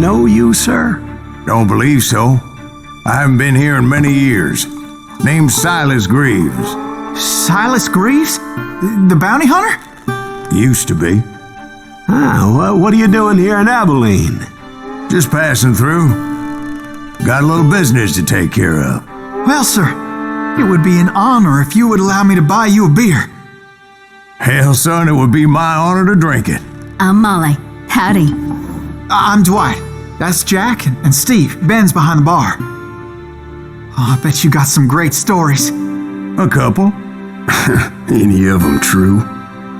know you, sir? Don't believe so. I haven't been here in many years. Name's Silas Greaves. Silas Greaves? The bounty hunter? Used to be. Well, what are you doing here in Abilene? Just passing through. Got a little business to take care of. Well, sir, it would be an honor if you would allow me to buy you a beer. Hell, son, it would be my honor to drink it. I'm Molly. Howdy. I'm Dwight. That's Jack and Steve. Ben's behind the bar. Oh, I bet you got some great stories. A couple. Any of them true?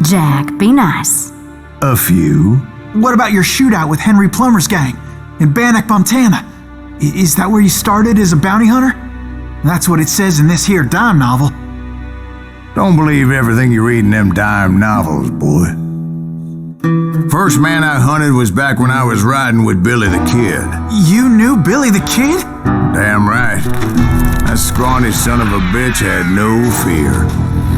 Jack, be nice. A few. What about your shootout with Henry Plummer's gang in Bannock, Montana? Is that where you started as a bounty hunter? That's what it says in this here dime novel. Don't believe everything you read in them dime novels, boy. First man I hunted was back when I was riding with Billy the Kid. You knew Billy the Kid? Damn right. That scrawny son of a bitch had no fear.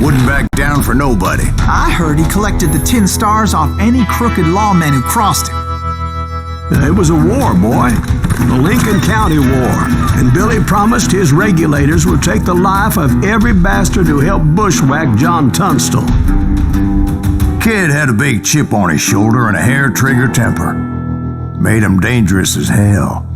Wouldn't back down for nobody. I heard he collected the 10 stars off any crooked lawman who crossed him. It was a war, boy. The Lincoln County War. And Billy promised his regulators would take the life of every bastard who helped bushwhack John Tunstall. Kid had a big chip on his shoulder and a hair-trigger temper. Made him dangerous as hell.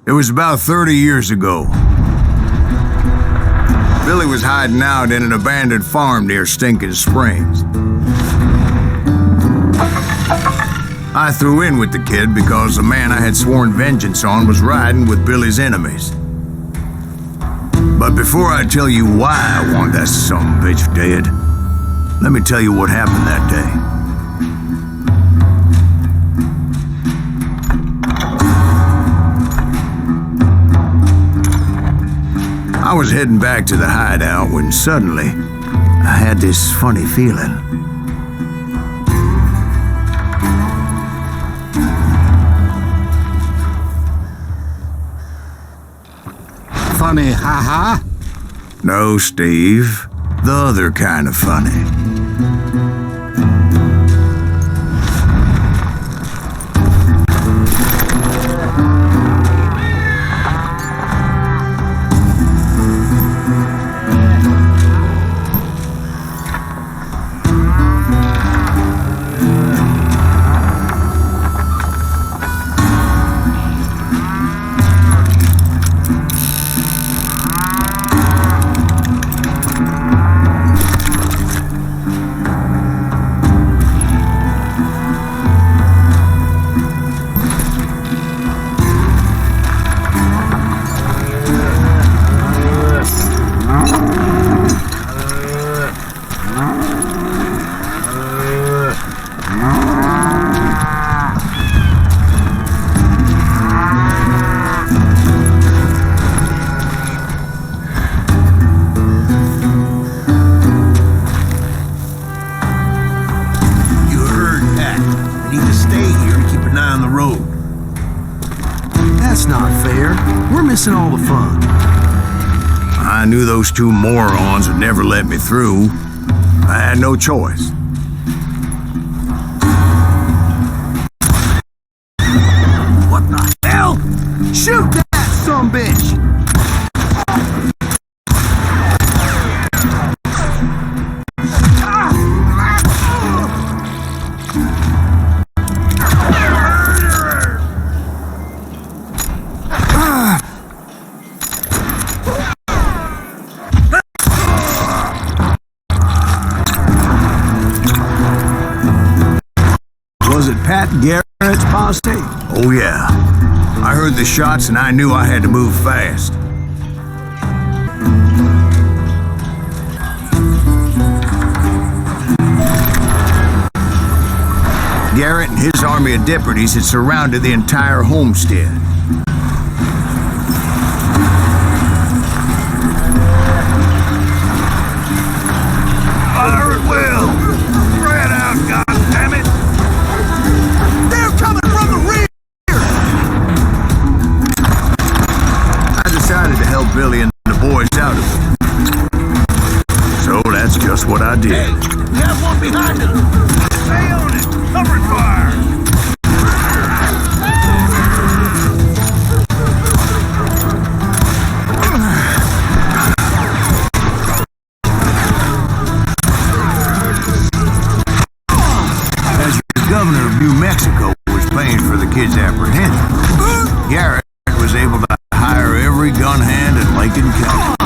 It was about 30 years ago. Billy was hiding out in an abandoned farm near Stinking Springs. I threw in with the kid because the man I had sworn vengeance on was riding with Billy's enemies. But before I tell you why I want that sumbitch dead, let me tell you what happened that day. I was heading back to the hideout when suddenly I had this funny feeling. Funny, ha-ha? No, Steve. The other kind of funny. Missing all the fun. I knew those two morons would never let me through. I had no choice. What the hell? Shoot that sumbitch! Garrett's posse? Oh, yeah. I heard the shots and I knew I had to move fast. Garrett and his army of deputies had surrounded the entire homestead. Fire at will! Spread out, goddammit! They're coming from the rear! I decided to help Billy and the boys out of it. So that's just what I did. Hey, we have one behind us! Stay on it! Cover fire! As the governor of New Mexico was paying for the kid's apprehension, Garrett was able to hire every gun hand in Lincoln County.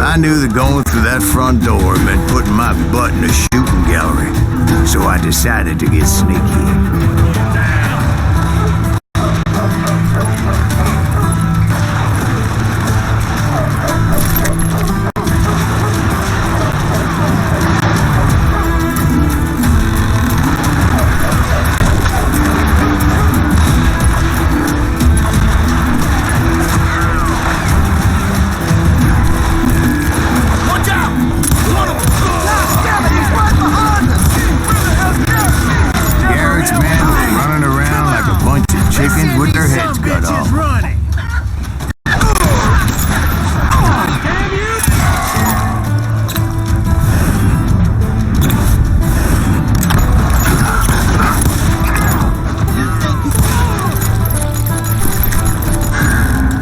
I knew that going through that front door meant putting my butt in a shooting gallery, so I decided to get sneaky. With their heads cut off. Running.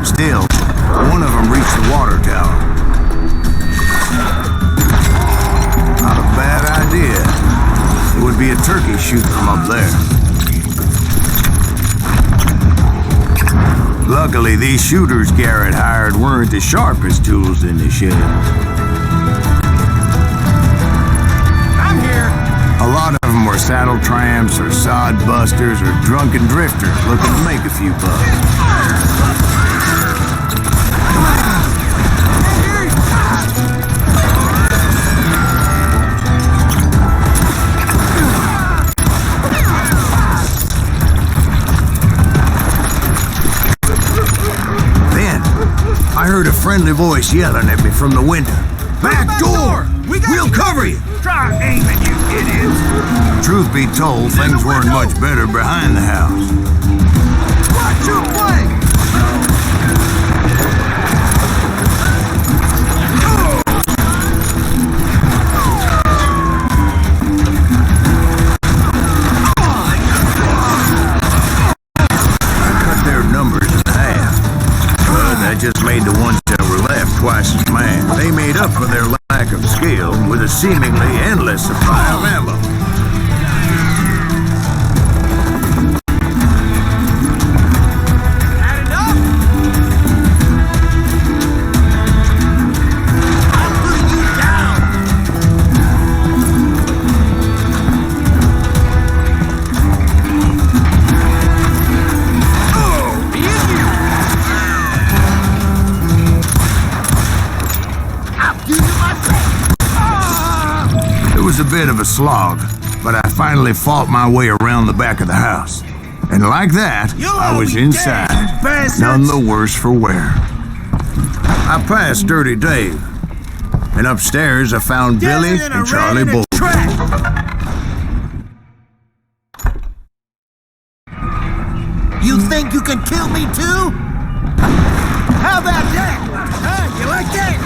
Still, one of them reached the water tower. Not a bad idea. It would be a turkey shooting from up there. Luckily, these shooters Garrett hired weren't the sharpest tools in the shed. I'm here! A lot of them were saddle tramps or sod busters or drunken drifters looking to make a few bucks. I heard a friendly voice yelling at me from the window. Back door! We'll cover you! Try aiming, you idiots! Truth be told, things weren't much better behind the house. Watch your flank! I cut their numbers in half, but that just made made the ones that were left twice as mad. They made up for their lack of skill with a seemingly endless supply of ammo. A bit of a slog, but I finally fought my way around the back of the house. And like that, I was inside, none the worse for wear. I passed Dirty Dave, and upstairs I found Billy and Charlie Bull. You think you can kill me too? How about that? Huh? You like that?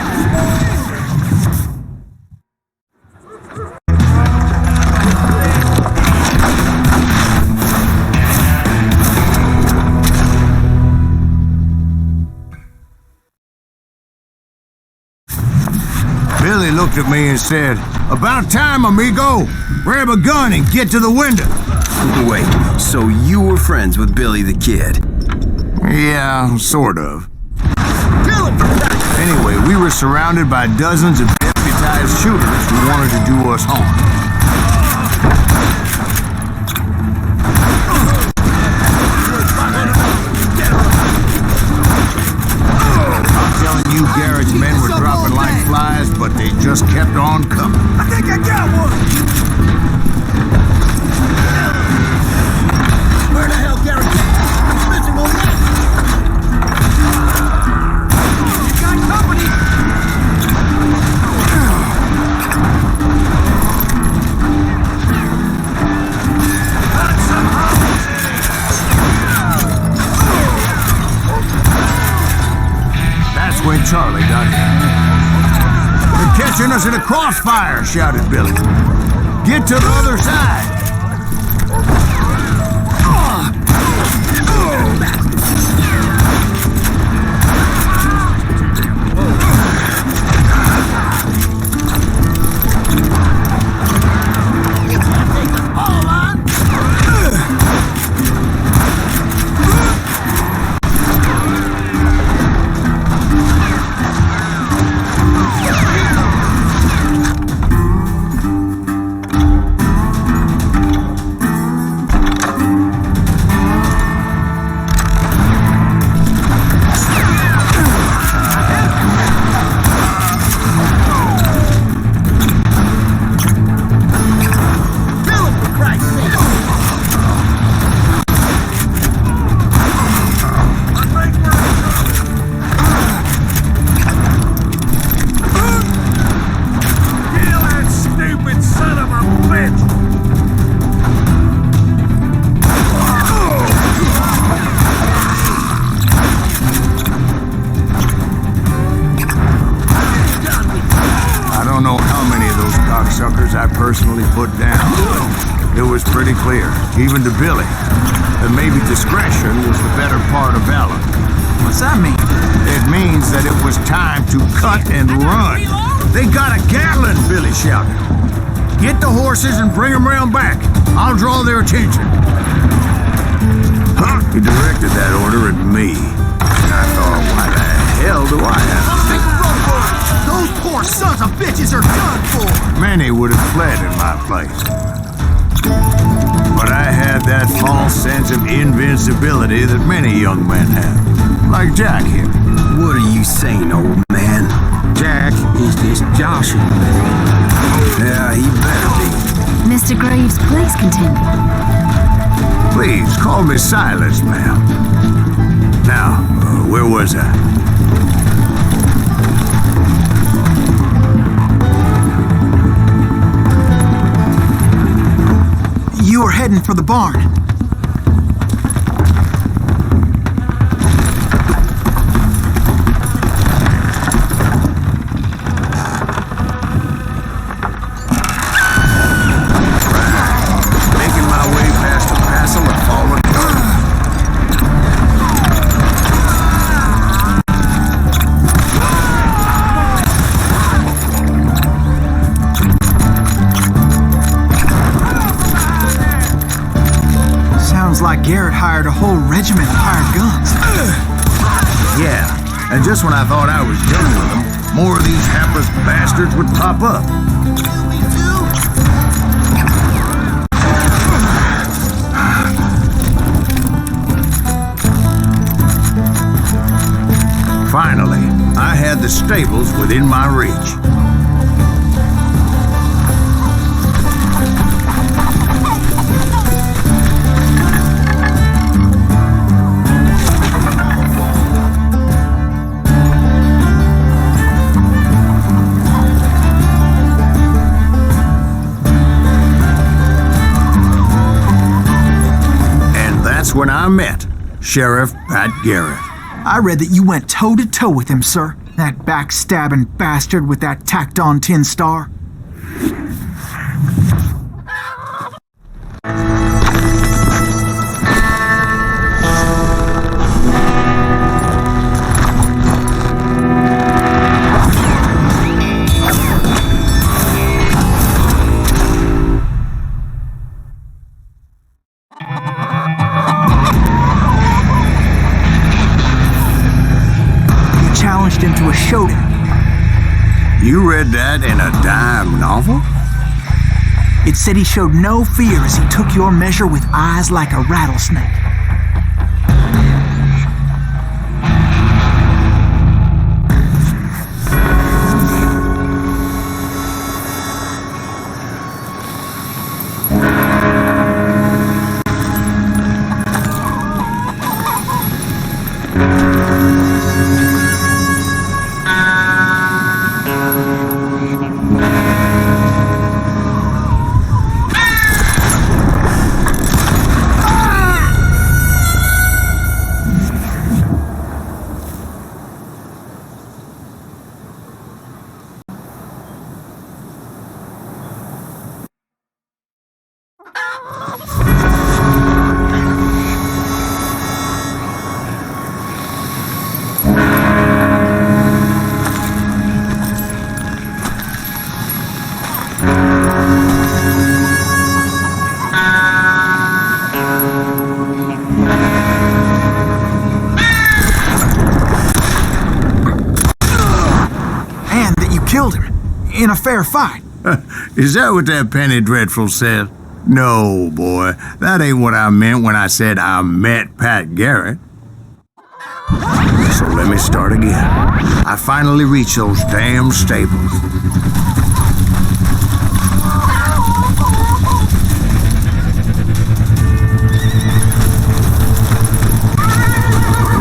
Billy looked at me and said, "About time, amigo. Grab a gun and get to the window." Wait, so you were friends with Billy the Kid? Yeah, sort of. Anyway, we were surrounded by dozens of deputized shooters who wanted to do us harm. You Garrett's men were dropping like flies, but they just kept on coming. I think I got one! Where the hell Garrett? He's missing on that! You got company! When Charlie got here. "They're catching us in a crossfire," shouted Billy. "Get to the other side." Personally put down. It was pretty clear, even to Billy, that maybe discretion was the better part of valor. What's that mean? It means that it was time to cut and run. "They got a Gatling," Billy shouted. "Get the horses and bring them round back. I'll draw their attention." Huh? He directed that order at me. I thought, why the hell do I have to do it? Those poor sons of bitches are done for! Many would have fled in my place. But I had that false sense of invincibility that many young men have. Like Jack here. What are you saying, old man? Jack is just joshing me. Yeah, he better be. Mr. Greaves, please continue. Please, call me Silas, ma'am. Now, where was I? You were heading for the barn. Making my way past a passel of fallen like Garrett hired a whole regiment of hired guns. Yeah, and just when I thought I was done with them, more of these hapless bastards would pop up. Kill me too? Finally, I had the stables within my reach. That's when I met Sheriff Pat Garrett. I read that you went toe-to-toe with him, sir. That backstabbing bastard with that tacked-on tin star. Challenged him to a showdown. You read that in a dime novel? It said he showed no fear as he took your measure with eyes like a rattlesnake. Killed him in a fair fight. Is that what that penny dreadful said? No, boy, that ain't what I meant when I said I met Pat Garrett. So let me start again. I finally reached those damn stables.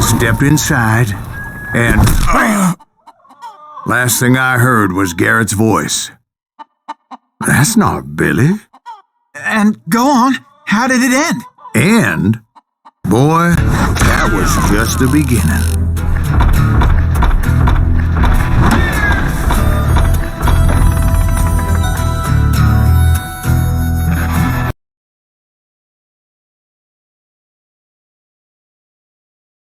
Stepped inside, and last thing I heard was Garrett's voice. That's not Billy. And go on, how did it end? And, boy, that was just the beginning.